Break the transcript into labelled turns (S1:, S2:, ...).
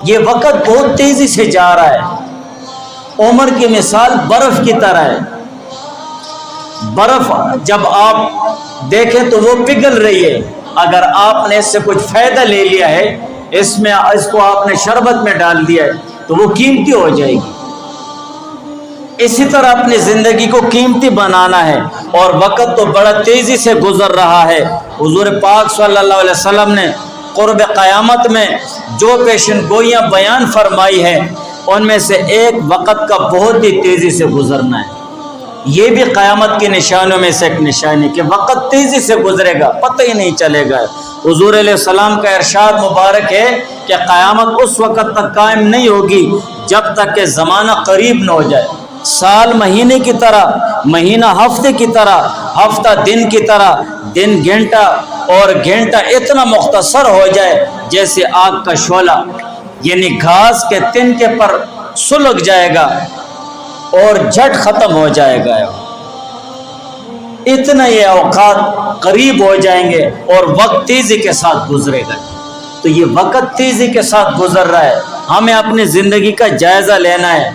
S1: یہ وقت بہت تیزی سے جا رہا ہے، عمر کی مثال برف کی طرح ہے۔ برف جب آپ دیکھیں تو وہ پگھل رہی ہے، اگر آپ نے اس سے کچھ فائدہ لے لیا ہے، اس کو آپ نے شربت میں ڈال دیا ہے تو وہ قیمتی ہو جائے گی۔ اسی طرح اپنی زندگی کو قیمتی بنانا ہے، اور وقت تو بڑا تیزی سے گزر رہا ہے۔ حضور پاک صلی اللہ علیہ وسلم نے قرب قیامت میں جو پیشن گوئیاں بیان فرمائی ہے، ان میں سے ایک وقت کا بہت ہی تیزی سے گزرنا ہے۔ یہ بھی قیامت کی نشانیوں میں سے ایک نشانی کہ وقت تیزی سے گزرے گا، پتہ ہی نہیں چلے گا۔ حضور علیہ السلام کا ارشاد مبارک ہے کہ قیامت اس وقت تک قائم نہیں ہوگی جب تک کہ زمانہ قریب نہ ہو جائے۔ سال مہینے کی طرح، مہینہ ہفتے کی طرح، ہفتہ دن کی طرح، دن گھنٹہ اور گھنٹہ اتنا مختصر ہو جائے جیسے آگ کا شعلہ، یعنی گھاس کے تنکے پر سلگ جائے گا اور جھٹ ختم ہو جائے گا۔ اتنا یہ اوقات قریب ہو جائیں گے اور وقت تیزی کے ساتھ گزرے گا۔ تو یہ وقت تیزی کے ساتھ گزر رہا ہے، ہمیں اپنی زندگی کا جائزہ لینا ہے۔